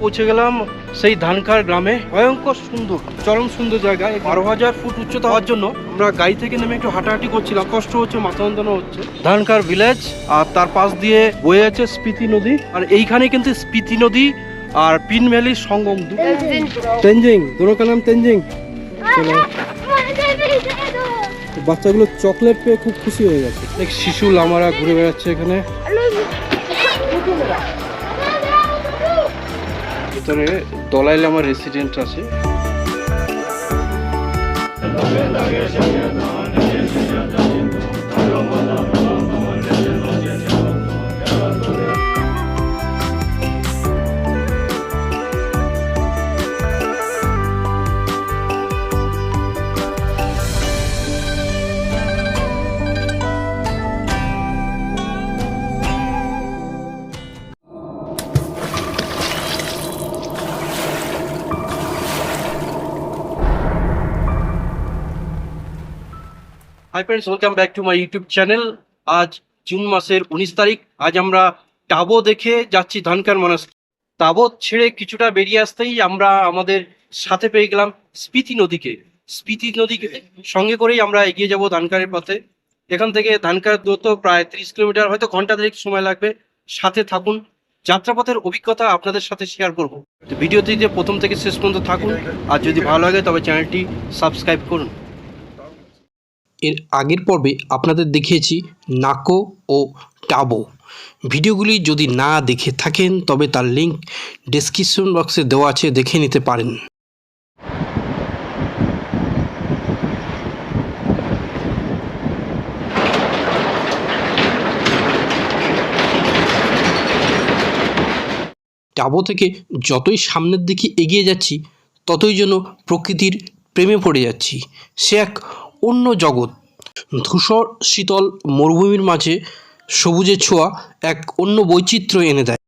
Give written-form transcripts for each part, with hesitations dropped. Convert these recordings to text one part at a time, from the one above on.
পৌঁছে গেলাম সেই ধানকার গ্রামে। ভয়ঙ্কর সুন্দর, চরম সুন্দর জায়গায়। 12,000 ফুট উচ্চতা হওয়ার জন্য আমরা গাড়ি থেকে নেমে একটু হাঁটাহাঁটি করছিলাম। কষ্ট হচ্ছে, মাথা যন্ত্রণা হচ্ছে। ধানকার ভিলেজ, আর তার পাশ দিয়ে বয়ে আছে স্পিতি নদী। আর এইখানে কিন্তু স্পিতি নদী আর পিন ভ্যালির সঙ্গম। তেনজিং, दोनों का नाम तेनजिং। চলো, বাচ্চাগুলো চকলেট পেয়ে খুব খুশি হয়ে গেছে। এক শিশু লামারা ঘুরে বেড়াচ্ছে এখানে। ভিতরে দলাই লামার রেসিডেন্ট আছে। Hi friends, welcome back to my YouTube channel. আজ জুন মাসের 19 তারিখ। আজ আমরা টাবো দেখে যাচ্ছি ধানকার মনাস্ট্রি। টাবো ছেড়ে কিছুটা বেরিয়ে আসতেই আমরা আমাদের সাথে পেয়ে গেলাম স্পিতি নদীকে। স্পিতি নদীকে সঙ্গে করেই আমরা এগিয়ে যাব ধানকারের পথে। এখান থেকে ধানকার দূরত্ব প্রায় 30 কিলোমিটার, হয়তো ঘন্টা দেড়েক সময় লাগবে। সাথে থাকুন, যাত্রাপথের অভিজ্ঞতা আপনাদের সাথে শেয়ার করব। ভিডিওটিতে প্রথম থেকে শেষ পর্যন্ত থাকুন। আর যদি ভালো লাগে তবে চ্যানেলটি সাবস্ক্রাইব করুন। এর আগের পর্বে আপনাদের দেখিয়েছি নাকো ও টাবো। ভিডিওগুলি যদি না দেখে থাকেন তবে তার লিঙ্ক ডেসক্রিপশন বক্সে দেওয়া আছে, দেখে নিতে পারেন। টাবো থেকে যতই সামনের দিকে এগিয়ে যাচ্ছি ততই যেন প্রকৃতির প্রেমে পড়ে যাচ্ছি। সে এক অন্য জগৎ। ধূসর শীতল মরুভূমির মাঝে সবুজের ছোঁয়া এক অন্য বৈচিত্র্য এনে দেয়।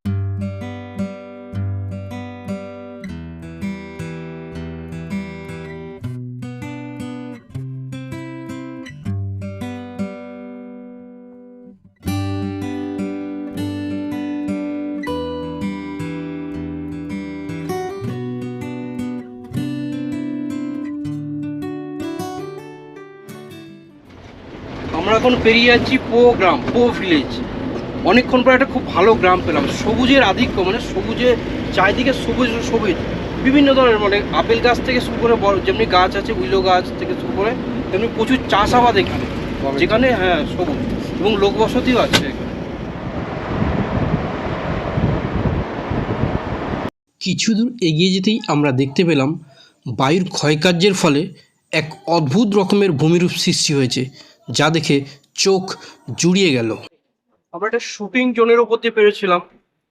আমরা এখন পেরিয়ে যাচ্ছি পো গ্রাম, পো ভিলেজ। অনেকক্ষণ পরে একটা খুব ভালো গ্রাম পেলাম। সবুজের আধিক্য, মানে সবুজে চারিদিকে সবুজ সবুজ, বিভিন্ন ধরনের, মানে আপেল গাছ থেকে শুরু করে বড় যেমনি গাছ আছে, উইলো গাছ থেকে শুরু করে তেমনি প্রচুর চাষাবাদ এখানে, যেখানে হ্যাঁ সবুজ এবং লোকবসতিও আছে এখানে। কিছু দূর এগিয়ে যেতেই আমরা দেখতে পেলাম বায়ুর ক্ষয়কার্যের ফলে এক অদ্ভুত রকমের ভূমিরূপ সৃষ্টি হয়েছে, যা দেখে চোখ জুড়িয়ে গেল। আমরা একটা শুটিং জোনের ওপর দিয়ে পেরেছিলাম।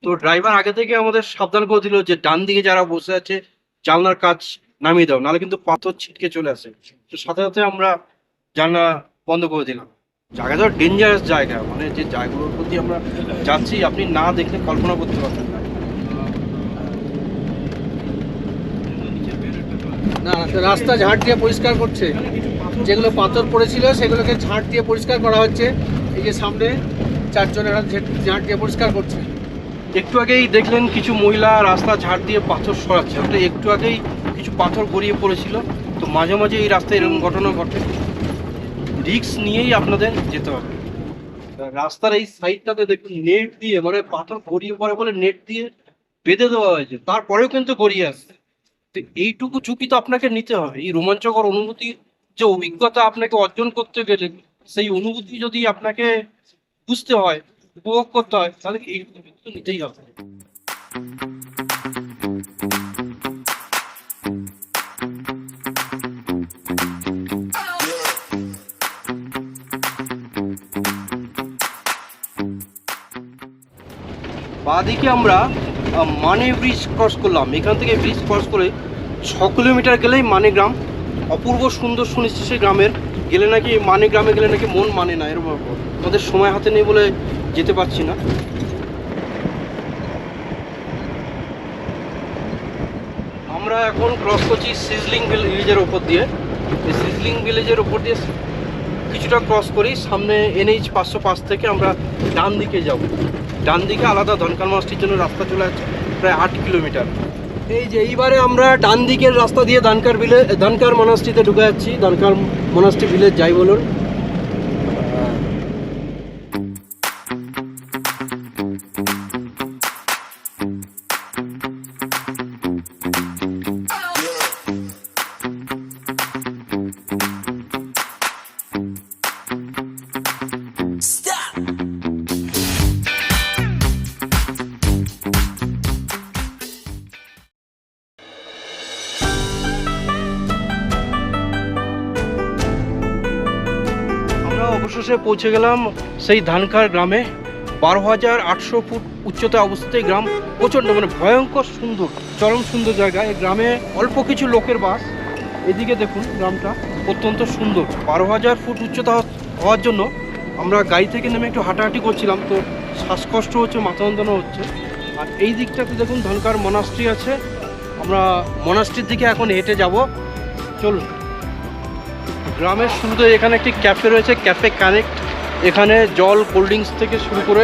তো ড্রাইভার আগে থেকে আমাদের সাবধান করে দিল যে ডান দিকে যারা বসে আছে জানলার কাজ নামিয়ে দাও, নাহলে কিন্তু পাথর ছিটকে চলে আসে। তো সাথে সাথে আমরা জানলা বন্ধ করে দিলাম। জায়গাটা ডেঞ্জারাস জায়গা, মানে যে জায়গাগুলোর প্রতি আমরা যাচ্ছি আপনি না দেখলে কল্পনা করতে পারবেন না। না, রাস্তা ঝাড় দিয়ে পরিষ্কার করছে। যেগুলো পাথর পড়েছিল সেগুলোকে ঝাড় দিয়ে পরিষ্কার করা হচ্ছে। এই যে সামনে চারজনেরা ঝাড় দিয়ে পরিষ্কার করছে। একটু আগেই দেখলেন কিছু মহিলা রাস্তা ঝাড় দিয়ে পাথর সরাচ্ছে। ওটা একটু আগেই কিছু পাথর গড়িয়ে পড়েছিল। তো মাঝে মাঝে এই রাস্তায় এরকম ঘটনা ঘটে। রিস্ক নিয়েই আপনাদের যেতে হবে। রাস্তার এই সাইডটাতে দেখুন নেট দিয়ে, মানে পাথর গড়িয়ে পড়ে বলে নেট দিয়ে বেঁধে দেওয়া হয়েছে, তারপরেও কিন্তু গড়িয়ে আসছে। তো এইটুকু ঝুঁকি তো আপনাকে নিতে হবে। এই রোমাঞ্চকর অনুভূতি, যে অভিজ্ঞতা আপনাকে অর্জন করতে গেলে, সেই অনুভূতি যদি আপনাকে বুঝতে হয়, উপভোগ করতে হয়, তাহলে এইটুকু কিন্তু নিতেই হবে। বাঁদিকে আমরা মানে ব্রিজ ক্রস করলাম। এখান থেকে ব্রিজ ক্রস করে 6 কিলোমিটার গেলেই মানে গ্রাম। অপূর্ব সুন্দর শুনেছি সেই গ্রামের। গেলে নাকি মানে গ্রামে গেলে নাকি মন মানে না, এরকম আমাদের সময় হাতে নেই বলে যেতে পারছি না। আমরা এখন ক্রস করছি সিজলিং ভিলেজের ওপর দিয়ে। এই সিজলিং ভিলেজের ওপর দিয়ে কিছুটা ক্রস করি, সামনে NH 505 থেকে আমরা ডান দিকে যাব। ডান দিকে আলাদা ধনকার মনাস্ট্রির জন্য রাস্তা চলে যাচ্ছে, প্রায় 8 কিলোমিটার। এই যে এইবারে আমরা ডান দিকের রাস্তা দিয়ে দানকার মনাস্ট্রিতে ঢুকে যাচ্ছি। দানকার মনাস্ট্রি ভিলেজ যাই বলুন। আমরা অবশেষে পৌঁছে গেলাম সেই ধানকার গ্রামে। 12,800 ফুট উচ্চতায় অবস্থিত এই গ্রাম প্রচণ্ড মানে ভয়ঙ্কর সুন্দর, চরম সুন্দর জায়গা। এই গ্রামে অল্প কিছু লোকের বাস। এদিকে দেখুন গ্রামটা অত্যন্ত সুন্দর। 12,000 ফুট উচ্চতা হওয়ার জন্য আমরা গাড়ি থেকে নেমে একটু হাঁটাহাঁটি করছিলাম, তো শ্বাসকষ্ট হচ্ছে, মাথা যন্ত্রণা হচ্ছে। আর এই দিকটাতে দেখুন ধানকার মনাস্ট্রি আছে। আমরা মনাস্ট্রির দিকে এখন হেঁটে যাব, চলুন। গ্রামের শুরুতে এখানে একটি ক্যাফে রয়েছে, ক্যাফে কানেক্ট। এখানে জল, কোল্ড ড্রিঙ্কস থেকে শুরু করে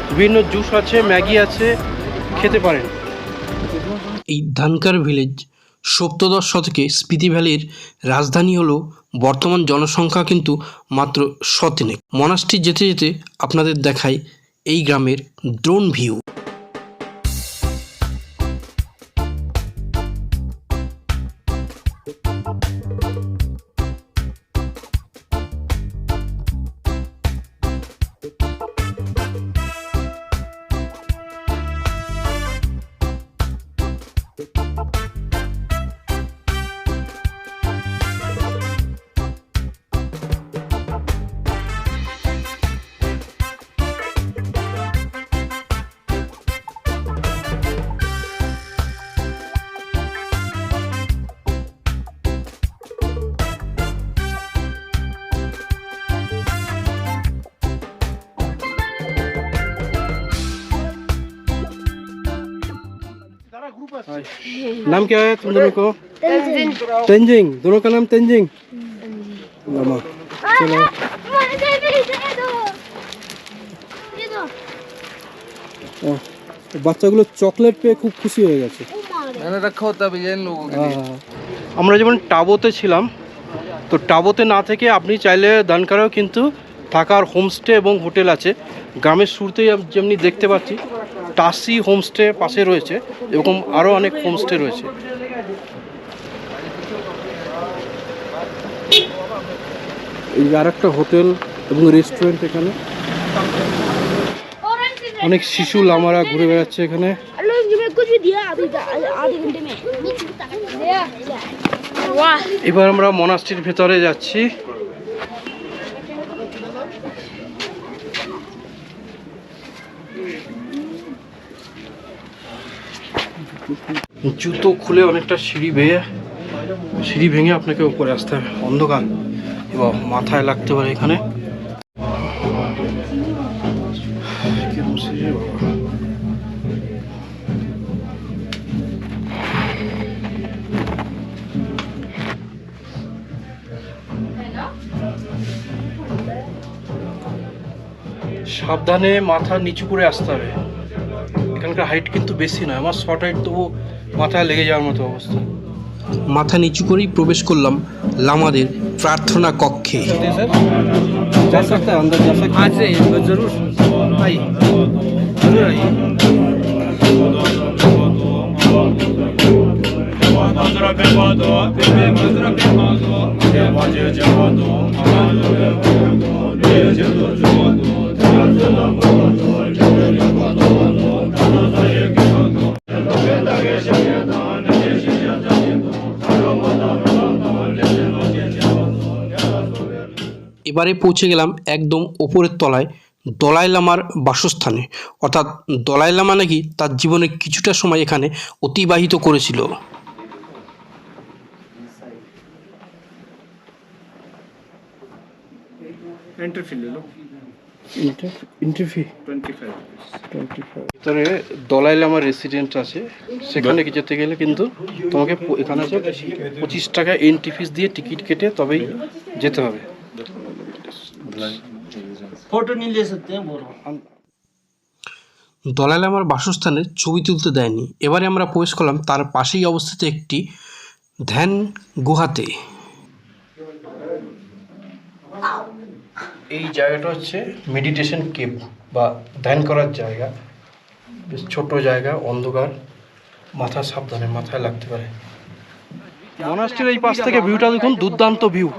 বিভিন্ন জুস আছে, ম্যাগি আছে, খেতে পারেন। এই ধানকার ভিলেজ সপ্তদশ শতকে স্পিতি ভ্যালির রাজধানী হলেও বর্তমান জনসংখ্যা কিন্তু মাত্র 100। মনাস্ট্রি যেতে যেতে আপনাদের দেখাই এই গ্রামের ড্রোন ভিউ। नाम क्या है तुम दोनों को? तेंजिंग। दोनों का नाम तेंजिंग। मामा चलो। বাচ্চাগুলো চকলেট পেয়ে খুব খুশি হয়ে গেছে। मैंने रखा होता है भैया इन लोगों के लिए। আমরা যেমন টাবোতে ছিলাম, তো টাবোতে না থেকে আপনি চাইলে দানকারেও কিন্তু থাকার হোমস্টে এবং হোটেল আছে। গ্রামের শুরুতেই যেমনি দেখতে পাচ্ছি টাসি হোমস্টে পাশে রয়েছে, এরকম আরও অনেক হোমস্টে রয়েছে। এই আর একটা হোটেল এবং রেস্টুরেন্ট এখানে। অনেক শিশু লামারা ঘুরে বেড়াচ্ছে এখানে। এবার আমরা মনাস্ট্রির ভেতরে যাচ্ছি। জুতো খুলে অনেকটা সিঁড়ি ভেঙে আপনাকে উপরে আসতে হবে। অন্ধকার এবং মাথায় লাগতে পারে এখানে। সাবধানে মাথা নিচু করে আসতে হবে। এখানকার হাইট কিন্তু বেশি নয়, আমার শর্ট হাইট, তবু মাথায় লেগে যাওয়ার মতো অবস্থা। মাথা নিচু করেই প্রবেশ করলাম লামাদের প্রার্থনা কক্ষে। जा सकता है अंदर, जा सकता है। जरूर आइए, जरूर आइए। এবারে পৌঁছে গেলাম একদম ওপরের তলায় দলাই লামার বাসস্থানে। অর্থাৎ দলাই লামা নাকি তার জীবনের কিছুটা সময় এখানে অতিবাহিত করেছিল। ভিতরে দলাই লামার রেসিডেন্ট আছে, সেখানে যেতে গেলে কিন্তু তোমাকে এখানে আছে 25 টাকা এন্ট্রি ফিস দিয়ে টিকিট কেটে তবেই যেতে হবে। फोटो नहीं ले सकते हैं बोलो। দলাই লামার বাসস্থানের ছবি তুলতে দেয়নি। এবারে আমরা প্রবেশ করলাম তার পাশেই অবস্থিত একটি ধ্যান গুহাতে। এই জায়গাটা হচ্ছে মেডিটেশন কেভ বা ধ্যান করার জায়গা। বেশ ছোট জায়গা, অন্ধকার, মাথা সাবধানে, মাথায় লাগতে পারে। মনাস্ট্রির এই পাশ থেকে ভিউটা দেখুন, দুর্দান্ত ভিউ।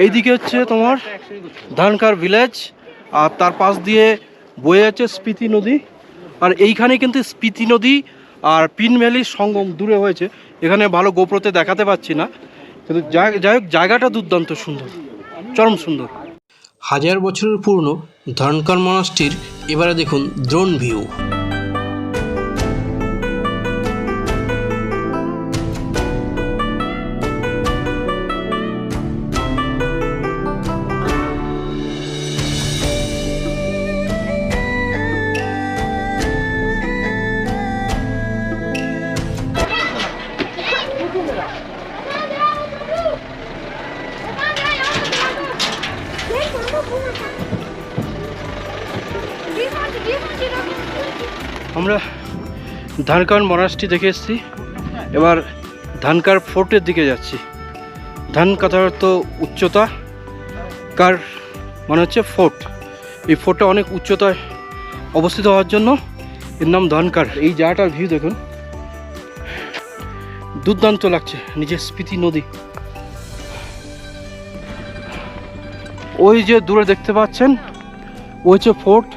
এইদিকে হচ্ছে তোমার ধানকার ভিলেজ, আর তার পাশ দিয়ে বয়ে যাচ্ছে স্পিতি নদী। আর এইখানে কিন্তু স্পিতি নদী আর পিন ভ্যালির সঙ্গম দূরে হয়েছে। এখানে ভালো গোপ্রোতে দেখাতে পাচ্ছি না, কিন্তু যাই হোক জায়গাটা দুর্দান্ত সুন্দর, চরম সুন্দর। 1000 বছরের পুরনো ধানকার মনাস্ট্রির এবারে দেখুন ড্রোন ভিউ। আমরা ধানকার মনাস্ট্রি দেখে এসেছি, এবার ধানকার ফোর্টের দিকে যাচ্ছি। ধান কথার অর্থ উচ্চতা, কার মানে হচ্ছে ফোর্ট। এই ফোর্টটা অনেক উচ্চতায় অবস্থিত হওয়ার জন্য এর নাম ধানকার। এই জায়গাটার ভিউ দেখুন, দুর্দান্ত লাগছে। নিচে স্পিতি নদী, ওই যে দূরে দেখতে পাচ্ছেন ওই হচ্ছে ফোর্ট।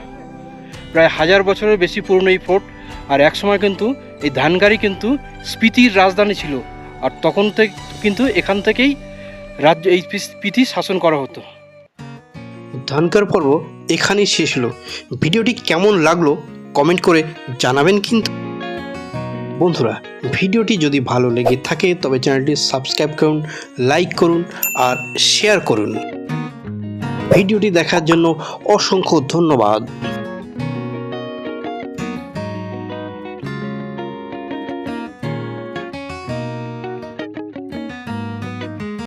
প্রায় 1000 বছরের বেশি পুরনো এই ফোর্ট। আর একসময় কিন্তু এই ধানকারই কিন্তু স্পিতির রাজধানী ছিল, আর তখন থেকে কিন্তু এখান থেকেই রাজ্য এই স্পিতি শাসন করা হতো। ধানকার পর্ব এখানেই শেষ হলো। ভিডিওটি কেমন লাগলো কমেন্ট করে জানাবেন কিন্তু। বন্ধুরা, ভিডিওটি যদি ভালো লেগে থাকে তবে চ্যানেলটি সাবস্ক্রাইব করুন, লাইক করুন আর শেয়ার করুন। ভিডিওটি দেখার জন্য অসংখ্য ধন্যবাদ।